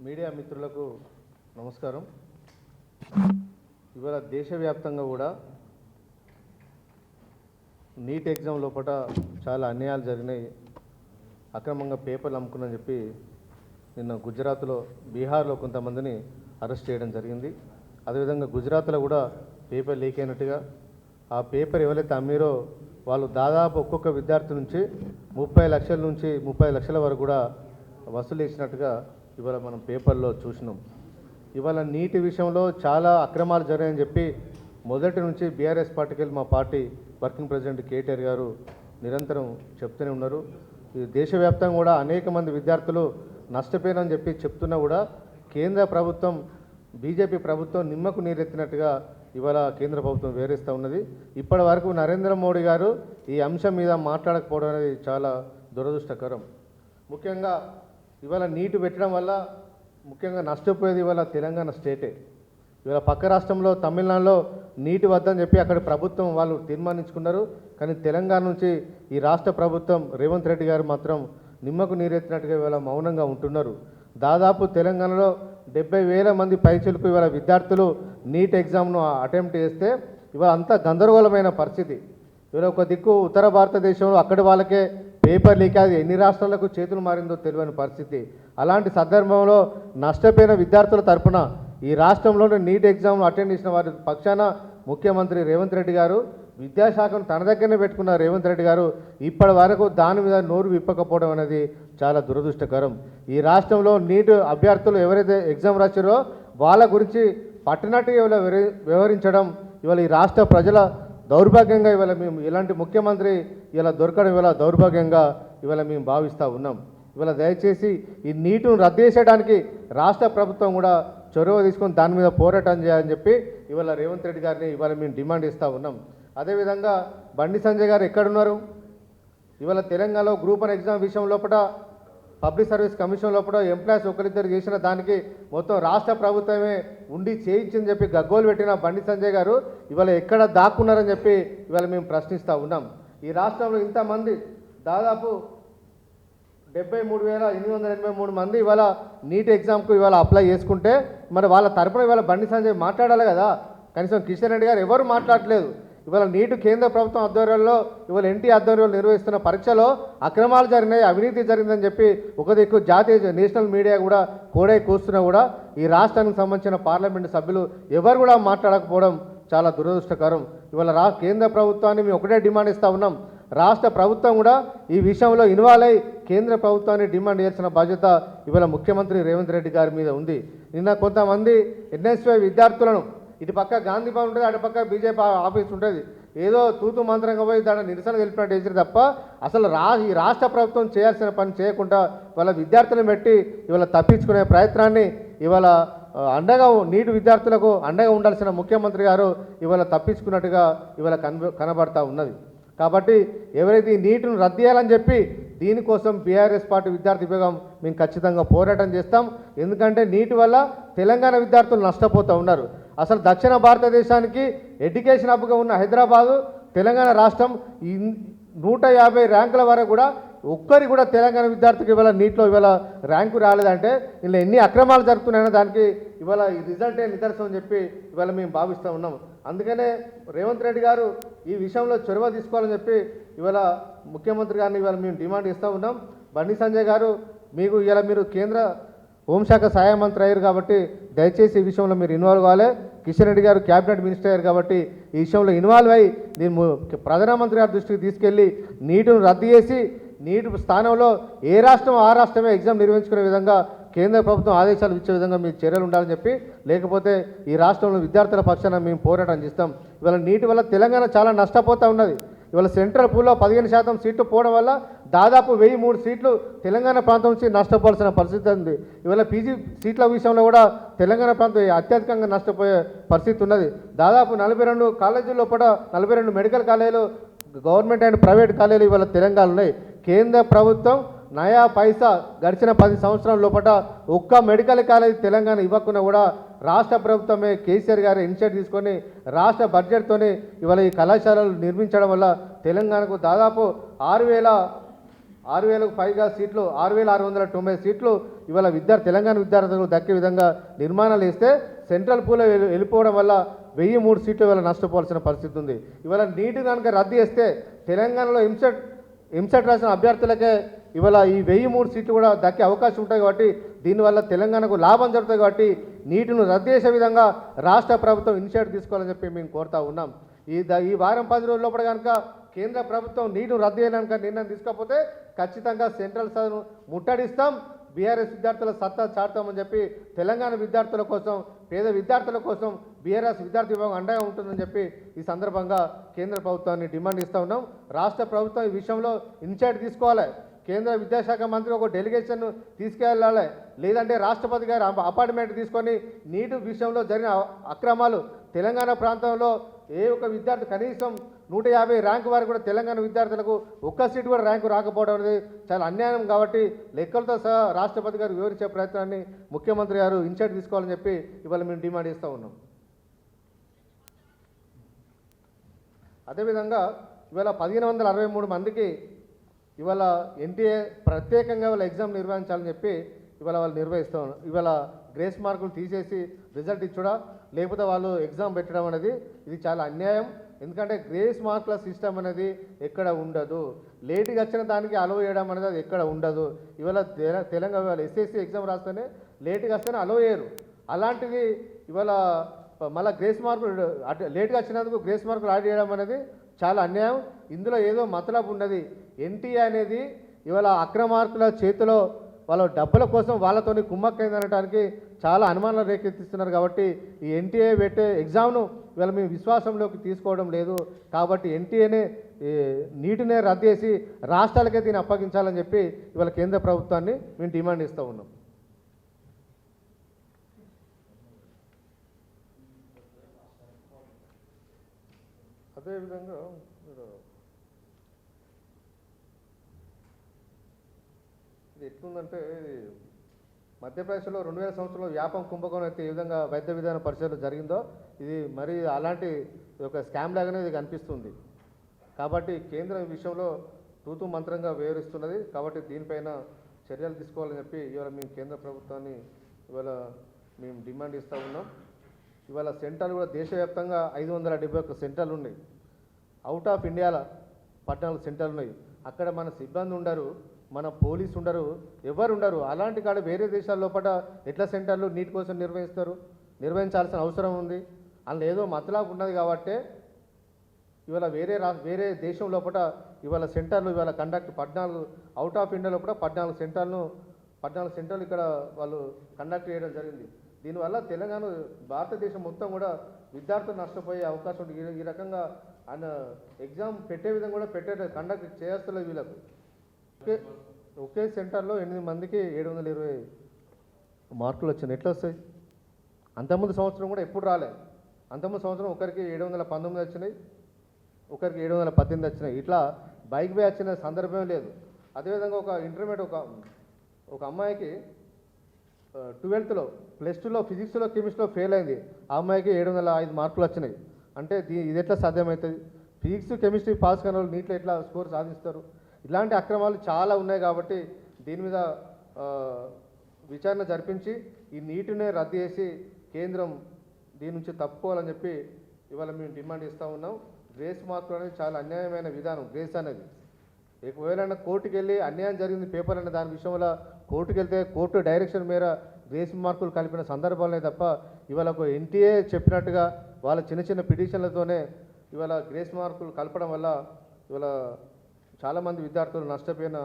Media మిత్రులకు నమస్కారం. ఇవాళ దేశవ్యాప్తంగా కూడా నీట్ ఎగ్జామ్ లోపల చాలా అన్యాయాలు జరిగినాయి. అక్రమంగా పేపర్లు అమ్ముకున్నారని చెప్పి నిన్న గుజరాత్లో, బీహార్లో కొంతమందిని అరెస్ట్ చేయడం జరిగింది. అదేవిధంగా గుజరాత్లో కూడా పేపర్ లీక్ అయినట్టుగా, ఆ పేపర్ ఎవరైతే అమ్మిరో వాళ్ళు దాదాపు ఒక్కొక్క విద్యార్థి నుంచి 30 లక్షల నుంచి 30 లక్షల వరకు కూడా వసూలు చేసినట్టుగా ఇవాళ మనం పేపర్లో చూసినాం. ఇవాళ నీటి విషయంలో చాలా అక్రమాలు జరిగాయని చెప్పి మొదటి నుంచి బీఆర్ఎస్ పార్టీకి మా పార్టీ వర్కింగ్ ప్రెసిడెంట్ కేటీఆర్ గారు నిరంతరం చెప్తూనే ఉన్నారు. ఈ దేశవ్యాప్తంగా కూడా అనేక మంది విద్యార్థులు నష్టపోయారని చెప్పి చెప్తున్నా కూడా కేంద్ర ప్రభుత్వం, బీజేపీ ప్రభుత్వం నిమ్మకు నీరెత్తినట్టుగా ఇవాళ కేంద్ర ప్రభుత్వం వివరిస్తూ ఉన్నది. ఇప్పటి వరకు నరేంద్ర మోడీ గారు ఈ అంశం మీద మాట్లాడకపోవడం అనేది చాలా దురదృష్టకరం. ముఖ్యంగా ఇవాళ నీటి పెట్టడం వల్ల ముఖ్యంగా నష్టపోయేది ఇవాళ తెలంగాణ స్టేటే. ఇవాళ పక్క రాష్ట్రంలో తమిళనాడులో నీటి వద్దని చెప్పి అక్కడ ప్రభుత్వం వాళ్ళు తీర్మానించుకున్నారు. కానీ తెలంగాణ నుంచి ఈ రాష్ట్ర ప్రభుత్వం రేవంత్ రెడ్డి గారు మాత్రం నిమ్మకు నీరెత్తినట్టుగా ఇవాళ మౌనంగా ఉంటున్నారు. దాదాపు తెలంగాణలో 70,000 మంది పైచిలకు ఇవాళ విద్యార్థులు నీట్ ఎగ్జామ్ను అటెంప్ట్ చేస్తే ఇవాళ అంతా గందరగోళమైన పరిస్థితి. ఇవాళ ఒక దిక్కు ఉత్తర భారతదేశంలో అక్కడి వాళ్ళకే పేపర్ లీక్, అది ఎన్ని రాష్ట్రాలకు చేతులు మారిందో తెలియని పరిస్థితి. అలాంటి సందర్భంలో నష్టపోయిన విద్యార్థుల తరఫున ఈ రాష్ట్రంలోని నీట్ ఎగ్జామ్ను అటెండ్ చేసిన వారి పక్షాన ముఖ్యమంత్రి రేవంత్ రెడ్డి గారు, విద్యాశాఖను తన దగ్గరనే పెట్టుకున్న రేవంత్ రెడ్డి గారు ఇప్పటి వరకు దాని మీద నోరు విప్పకపోవడం అనేది చాలా దురదృష్టకరం. ఈ రాష్ట్రంలో నీట్ అభ్యర్థులు ఎవరైతే ఎగ్జామ్ రాశారో వాళ్ళ గురించి పట్టినట్టుగా ఇవాళ వ్యవహరించడం ఇవాళ ఈ రాష్ట్ర ప్రజల దౌర్భాగ్యంగా ఇవాళ మేము ఇలాంటి ముఖ్యమంత్రి ఇలా దొరకడం ఇవాళ దౌర్భాగ్యంగా ఇవాళ మేము భావిస్తూ ఉన్నాం. ఇవాళ దయచేసి ఈ నీటును రద్దు చేసేయడానికి రాష్ట్ర ప్రభుత్వం కూడా చొరవ తీసుకొని దాని మీద పోరాటం చేయాలని చెప్పి ఇవాళ రేవంత్ రెడ్డి గారిని ఇవాళ మేము డిమాండ్ ఇస్తూ ఉన్నాం. అదేవిధంగా బండి సంజయ్ గారు ఎక్కడున్నారు? ఇవాళ తెలంగాణలో గ్రూప్ 1 ఎగ్జామ్ విషయం లోపల పబ్లిక్ సర్వీస్ కమిషన్ లోపల ఎంప్లాయీస్ ఒకరిద్దరు చేసిన దానికి మొత్తం రాష్ట్ర ప్రభుత్వమే ఉండి చేయించని చెప్పి గగ్గోలు పెట్టిన బండి సంజయ్ గారు ఇవాళ ఎక్కడ దాక్కున్నారని చెప్పి ఇవాళ మేము ప్రశ్నిస్తూ ఉన్నాం. ఈ రాష్ట్రంలో ఇంతమంది దాదాపు 73,883 మంది ఇవాళ నీట్ ఎగ్జామ్కు ఇవాళ అప్లై చేసుకుంటే మరి వాళ్ళ తరపున ఇవాళ బండి సంజయ్ మాట్లాడాలి కదా. కనీసం కిషన్ రెడ్డి గారు ఎవరు మాట్లాడలేదు. ఇవాళ నీటు కేంద్ర ప్రభుత్వం ఆధ్వర్యంలో ఇవాళ ఎన్టీ ఆధ్వర్యంలో నిర్వహిస్తున్న పరీక్షలో అక్రమాలు జరిగినాయి, అవినీతి జరిగిందని చెప్పి ఒక దిక్కు జాతీయ నేషనల్ మీడియా కూడా కోడే కూస్తున్నా కూడా ఈ రాష్ట్రానికి సంబంధించిన పార్లమెంటు సభ్యులు ఎవరు కూడా మాట్లాడకపోవడం చాలా దురదృష్టకరం. ఇవాళ కేంద్ర ప్రభుత్వాన్ని మేము ఒకటే డిమాండ్ ఇస్తూ ఉన్నాం. రాష్ట్ర ప్రభుత్వం కూడా ఈ విషయంలో ఇన్వాల్వ్ అయి కేంద్ర ప్రభుత్వాన్ని డిమాండ్ చేయాల్సిన బాధ్యత ఇవాళ ముఖ్యమంత్రి రేవంత్ రెడ్డి గారి మీద ఉంది. నిన్న కొంతమంది ఎన్ఎస్వై విద్యార్థులను, ఇటు పక్క గాంధీ భవన్ ఉంటుంది, అటు పక్క బీజేపీ ఆఫీస్ ఉంటుంది, ఏదో తూతు మంత్రంగా పోయి దాని నిరసన తెలిపినట్టు చేసారు తప్ప అసలు ఈ రాష్ట్ర ప్రభుత్వం చేయాల్సిన పని చేయకుండా వాళ్ళ విద్యార్థులను పెట్టి ఇవాళ తప్పించుకునే ప్రయత్నాన్ని ఇవాళ అండగా నీటి విద్యార్థులకు అండగా ఉండాల్సిన ముఖ్యమంత్రి గారు ఇవాళ తప్పించుకున్నట్టుగా ఇవాళ కనబడతా ఉన్నది. కాబట్టి ఎవరైతే ఈ నీటిని రద్దు చేయాలని చెప్పి దీనికోసం బీఆర్ఎస్ పార్టీ విద్యార్థి విభాగం మేము ఖచ్చితంగా పోరాటం చేస్తాం. ఎందుకంటే నీటి వల్ల తెలంగాణ విద్యార్థులు నష్టపోతూ ఉన్నారు. అసలు దక్షిణ భారతదేశానికి ఎడ్యుకేషన్ హబ్గా ఉన్న హైదరాబాదు, తెలంగాణ రాష్ట్రం 150 ర్యాంకుల వరకు కూడా ఒక్కరికి కూడా తెలంగాణ విద్యార్థికి ఇవాళ నీటిలో ఇవాళ ర్యాంకు రాలేదంటే ఇలా ఎన్ని అక్రమాలు జరుగుతున్నాయో దానికి ఇవాళ ఈ రిజల్టే నిదర్శనం అని చెప్పి ఇవాళ మేము భావిస్తూ ఉన్నాం. అందుకనే రేవంత్ రెడ్డి గారు ఈ విషయంలో చొరవ తీసుకోవాలని చెప్పి ఇవాళ ముఖ్యమంత్రి గారిని ఇవాళ మేము డిమాండ్ ఇస్తూ ఉన్నాం. బండి సంజయ్ గారు మీరు కేంద్ర హోంశాఖ సహాయ మంత్రి అయ్యారు కాబట్టి దయచేసి ఈ విషయంలో మీరు ఇన్వాల్వ్ కావాలి. కిషన్ రెడ్డి గారు క్యాబినెట్ మినిస్టర్ అయ్యారు కాబట్టి ఈ విషయంలో ఇన్వాల్వ్ అయ్యి నేను ప్రధానమంత్రి గారి దృష్టికి తీసుకెళ్ళి నీటిని రద్దు చేసి నీటి స్థానంలో ఏ రాష్ట్రం ఆ రాష్ట్రమే ఎగ్జామ్ నిర్వహించుకునే విధంగా కేంద్ర ప్రభుత్వం ఆదేశాలు ఇచ్చే విధంగా మీరు చర్యలు ఉండాలని చెప్పి, లేకపోతే ఈ రాష్ట్రంలో విద్యార్థుల పక్షాన మేము పోరాటం చేస్తాం. ఇవాళ నీటి వల్ల తెలంగాణ చాలా నష్టపోతూ ఉన్నది. ఇవాళ సెంట్రల్ పూల్లో 15% సీట్లు పోవడం వల్ల దాదాపు 1003 సీట్లు తెలంగాణ ప్రాంతం నుంచి నష్టపోవాల్సిన పరిస్థితి ఉంది. ఇవాళ పీజీ సీట్ల విషయంలో కూడా తెలంగాణ ప్రాంతం అత్యధికంగా నష్టపోయే పరిస్థితి ఉన్నది. దాదాపు 42 కాలేజీల్లో కూడా 42 మెడికల్ కాలేజీలు, గవర్నమెంట్ అండ్ ప్రైవేట్ కాలేజీలు ఇవాళ తెలంగాణ ఉన్నాయి. కేంద్ర ప్రభుత్వం నయా పైసా గడిచిన 10 సంవత్సరాల లోపల ఒక్క మెడికల్ కాలేజ్ తెలంగాణ ఇవ్వకుండా కూడా రాష్ట్ర ప్రభుత్వమే కేసీఆర్ గారు ఇనిషియేటివ్ తీసుకొని రాష్ట్ర బడ్జెట్తోనే ఇవాళ ఈ కళాశాలలు నిర్మించడం వల్ల తెలంగాణకు దాదాపు 6,000 6000కు పైగా సీట్లు 6690 సీట్లు ఇవాళ తెలంగాణ విద్యార్థులకు దక్కే విధంగా నిర్మాణాలు వేస్తే సెంట్రల్ పూల్ వెళ్ళిపోవడం వల్ల 1003 సీట్లు ఇవాళ నష్టపోవాల్సిన పరిస్థితి ఉంది. ఇవాళ నీట్ కనుక రద్దు చేస్తే తెలంగాణలో ఎంసెట్ రాసిన అభ్యర్థులకే ఇవాళ ఈ 1003 సీట్లు కూడా దక్కే అవకాశం ఉంటాయి. కాబట్టి దీనివల్ల తెలంగాణకు లాభం జరుగుతుంది. కాబట్టి నీటిని రద్దు చేసే విధంగా రాష్ట్ర ప్రభుత్వం ఇనిషియేటివ్ తీసుకోవాలని చెప్పి మేము కోరుతా ఉన్నాం. ఈ వారం 10 రోజుల లోపల కనుక కేంద్ర ప్రభుత్వం నీటిని రద్దు చేయడానికి నిర్ణయం తీసుకోకపోతే ఖచ్చితంగా సెంట్రల్ సదను ముట్టడిస్తాం, బీఆర్ఎస్ విద్యార్థుల సత్తా చాటుతామని చెప్పి తెలంగాణ విద్యార్థుల కోసం, పేద విద్యార్థుల కోసం బీఆర్ఎస్ విద్యార్థి విభాగం అండగా ఉంటుందని చెప్పి ఈ సందర్భంగా కేంద్ర ప్రభుత్వాన్ని డిమాండ్ ఇస్తూ ఉన్నాం. రాష్ట్ర ప్రభుత్వం ఈ విషయంలో ఇనిషియేటివ్ తీసుకోవాలి. కేంద్ర విద్యాశాఖ మంత్రి ఒక డెలిగేషన్ తీసుకెళ్ళాలి, లేదంటే రాష్ట్రపతి గారు అపాయింట్మెంట్ తీసుకొని నీటి విషయంలో జరిగిన అక్రమాలు తెలంగాణ ప్రాంతంలో ఏ ఒక్క విద్యార్థి కనీసం 150 ర్యాంకు వారికి కూడా తెలంగాణ విద్యార్థులకు ఒక్క సీటు కూడా ర్యాంకు రాకపోవడం అనేది చాలా అన్యాయం. కాబట్టి లెక్కలతో సహా రాష్ట్రపతి గారు వివరించే ప్రయత్నాన్ని ముఖ్యమంత్రి గారు ఇనిషియేటివ్ తీసుకోవాలని చెప్పి ఇవాళ మేము డిమాండ్ చేస్తూ ఉన్నాం. అదేవిధంగా ఇవాళ 1563 మందికి ఇవాళ ఎన్టీఏ ప్రత్యేకంగా వాళ్ళ ఎగ్జామ్ నిర్వహించాలని చెప్పి ఇవాళ వాళ్ళు నిర్వహిస్తాం. ఇవాళ గ్రేస్ మార్కులు తీసేసి రిజల్ట్ ఇచ్చడా లేకపోతే వాళ్ళు ఎగ్జామ్ పెట్టడం అనేది ఇది చాలా అన్యాయం. ఎందుకంటే గ్రేస్ మార్కుల సిస్టమ్ అనేది ఎక్కడ ఉండదు, లేటుగా వచ్చిన దానికి అలవ్ చేయడం అనేది అది ఎక్కడ ఉండదు. ఇవాళ తెలంగాణ ఎస్ఎస్సి ఎగ్జామ్ రాస్తేనే లేటుగా వస్తేనే అలవ్ చేయరు. అలాంటిది ఇవాళ మళ్ళీ గ్రేస్ మార్కులు లేటుగా వచ్చినందుకు గ్రేస్ మార్కులు యాడ్ చేయడం అనేది చాలా అన్యాయం. ఇందులో ఏదో మతలబు ఉన్నది. ఎన్టీఏ అనేది ఇవాళ అక్రమార్కుల చేతిలో వాళ్ళ డబ్బుల కోసం వాళ్ళతోని కుమ్మక్కైందనడానికి చాలా అనుమానాలు రేకెత్తిస్తున్నారు. కాబట్టి ఈ ఎన్టీఏ పెట్టే ఎగ్జామ్ను ఇవాళ మేము విశ్వాసంలోకి తీసుకోవడం లేదు. కాబట్టి ఎన్టీఏనే నీటినే రద్దు చేసి రాష్ట్రాలకే దీన్ని అప్పగించాలని చెప్పి ఇవాళ కేంద్ర ప్రభుత్వాన్ని మేము డిమాండ్ ఇస్తూ ఉన్నాం. అదేవిధంగా ఇది ఎట్లుందంటే మధ్యప్రదేశ్లో 2000 సంవత్సరంలో వ్యాపం కుంభకోణం అయితే ఏ విధంగా వైద్య విధాన పరిశీలన జరిగిందో ఇది మరి అలాంటి ఒక స్కామ్ లాగానే ఇది కనిపిస్తుంది. కాబట్టి కేంద్రం ఈ విషయంలో తూతూ మంత్రంగా వివరిస్తున్నది. కాబట్టి దీనిపైన చర్యలు తీసుకోవాలని చెప్పి ఇవాళ మేము కేంద్ర ప్రభుత్వాన్ని ఇవాళ మేము డిమాండ్ ఇస్తూ ఉన్నాం. ఇవాళ సెంటర్లు కూడా దేశవ్యాప్తంగా 571 సెంటర్లు ఉన్నాయి. అవుట్ ఆఫ్ ఇండియాలో 14 సెంటర్లు ఉన్నాయి. అక్కడ మన సిబ్బంది ఉండరు, మన పోలీసు ఉండరు, ఎవరు ఉండరు. అలాంటి కాడ వేరే దేశాల లోపల ఎట్లా సెంటర్లు నీటి కోసం నిర్వహించాల్సిన అవసరం ఉంది. అందులో ఏదో మతలాబు ఉన్నది. కాబట్టి ఇవాళ వేరే దేశం లోపల ఇవాళ సెంటర్లు ఇవాళ కండక్ట్ 14 అవుట్ ఆఫ్ ఇండియా లోపల 14 సెంటర్లు ఇక్కడ వాళ్ళు కండక్ట్ చేయడం జరిగింది. దీనివల్ల తెలంగాణ భారతదేశం మొత్తం కూడా విద్యార్థులు నష్టపోయే అవకాశం ఉంటుంది. ఈ రకంగా ఆయన ఎగ్జామ్ పెట్టే విధంగా కూడా కండక్ట్ చేస్తలేదు వీళ్ళకు. ఒకే సెంటర్లో 8 మందికి 720 మార్కులు వచ్చినాయి. ఎట్లా వస్తాయి? అంతకుముందు సంవత్సరం కూడా ఎప్పుడు రాలేదు. అంతకుముందు సంవత్సరం ఒకరికి 719 వచ్చినాయి, ఒకరికి 718 వచ్చినాయి. ఇట్లా బైక్ పై వచ్చిన సందర్భం లేదు. అదేవిధంగా ఒక ఇంటర్మీడియట్ ఒక అమ్మాయికి 12th +2లో ఫిజిక్స్లో కెమిస్ట్రీలో ఫెయిల్ అయింది. ఆ అమ్మాయికి 705 మార్కులు వచ్చినాయి. అంటే ఇది ఎట్లా సాధ్యమవుతుంది? ఫిజిక్స్ కెమిస్ట్రీ పాస్ కాని వాళ్ళు నీటిలో ఎట్లా స్కోర్ సాధిస్తారు? ఇలాంటి అక్రమాలు చాలా ఉన్నాయి. కాబట్టి దీని మీద విచారణ జరిపించి ఈ నీటినే రద్దు చేసి కేంద్రం దీని నుంచి తప్పుకోవాలని చెప్పి ఇవాళ మేము డిమాండ్ ఇస్తూ ఉన్నాం. గ్రేస్ మార్కులు అనేది చాలా అన్యాయమైన విధానం. గ్రేస్ అనేది ఒకవేళ కోర్టుకు వెళ్ళి అన్యాయం జరిగింది పేపర్ అనే దాని విషయంలో కోర్టుకు వెళ్తే కోర్టు డైరెక్షన్ మేర గ్రేస్ మార్కులు కలిపిన సందర్భాలనే తప్ప ఇవాళ ఒక ఎన్టీఏ చెప్పినట్టుగా వాళ్ళ చిన్న పిటిషన్లతోనే ఇవాళ గ్రేస్ మార్కులు కలపడం వల్ల ఇవాళ చాలామంది విద్యార్థులు నష్టపోయిన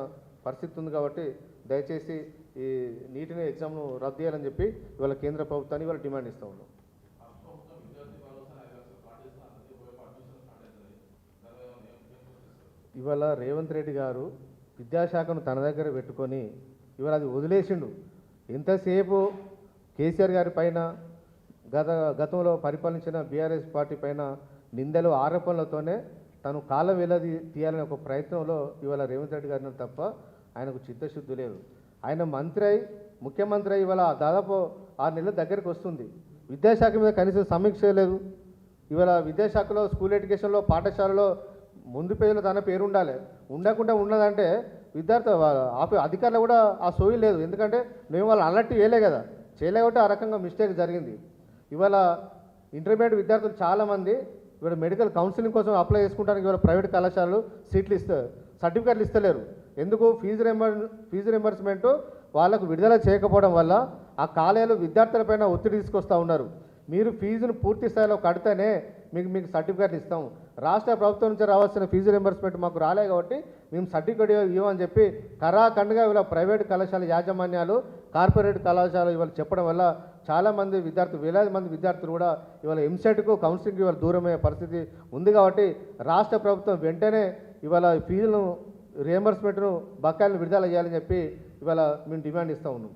పరిస్థితి ఉంది. కాబట్టి దయచేసి ఈ నీటిని ఎగ్జామ్ను రద్దు చేయాలని చెప్పి ఇవాళ కేంద్ర ప్రభుత్వాన్ని ఇవాళ డిమాండ్ ఇస్తూ ఉన్నాం. ఇవాళ రేవంత్ రెడ్డి గారు విద్యాశాఖను తన దగ్గర పెట్టుకొని ఇవాళ అది వదిలేసిండు. ఎంతసేపు కేసీఆర్ గారి పైన గతంలో పరిపాలించిన బీఆర్ఎస్ పార్టీ పైన నిందలు ఆరోపణలతోనే తను కాలం వేలది తీయాలనే ఒక ప్రయత్నంలో ఇవాళ రేవంత్ రెడ్డి గారిని తప్ప ఆయనకు చిత్తశుద్ధి లేదు. ఆయన ముఖ్యమంత్రి ఇవాళ దాదాపు 6 నెలల దగ్గరికి వస్తుంది. విద్యాశాఖ మీద కనీసం సమీక్ష లేదు. ఇవాళ విద్యాశాఖలో స్కూల్ ఎడ్యుకేషన్లో పాఠశాలలో ముందు పేజీలో తన పేరు ఉండాలి. ఉండకుండా ఉన్నదంటే విద్యార్థి అధికారులు కూడా ఆ సోయి లేదు. ఎందుకంటే మేము వాళ్ళు అలర్ట్ చేయలే కదా, చేయలే కాబట్టి ఆ రకంగా మిస్టేక్ జరిగింది. ఇవాళ ఇంటర్మీడియట్ విద్యార్థులు చాలామంది ఇవాళ మెడికల్ కౌన్సిలింగ్ కోసం అప్లై చేసుకుంటానికి ఇవాళ ప్రైవేట్ కళాశాలలు సీట్లు సర్టిఫికెట్లు ఇస్తలేరు. ఎందుకు? ఫీజు రింబర్స్మెంట్ వాళ్ళకు విడుదల చేయకపోవడం వల్ల ఆ కాలేజీలు విద్యార్థులపైన ఒత్తిడి తీసుకొస్తూ ఉన్నారు. మీరు ఫీజును పూర్తి స్థాయిలో కడితేనే మీకు సర్టిఫికేట్లు ఇస్తాం. రాష్ట్ర ప్రభుత్వం నుంచి రావాల్సిన ఫీజు రింబర్స్మెంట్ మాకు రాలే కాబట్టి మేము సర్టిఫికేట్ ఇవ్వమని చెప్పి కరాఖండ్గా ఇవాళ ప్రైవేట్ కళాశాల యాజమాన్యాలు, కార్పొరేట్ కళాశాలలు ఇవాళ చెప్పడం వల్ల చాలామంది విద్యార్థులు, వేలాది మంది విద్యార్థులు కూడా ఇవాళ ఎంసెట్కు కౌన్సిలింగ్కి ఇవాళ దూరమయ్యే పరిస్థితి ఉంది. కాబట్టి రాష్ట్ర ప్రభుత్వం వెంటనే ఇవాళ ఫీజులను రియంబర్స్మెంట్ను బకాయిలను విడుదల చేయాలని చెప్పి ఇవాళ మేము డిమాండ్ ఇస్తూ ఉన్నాం.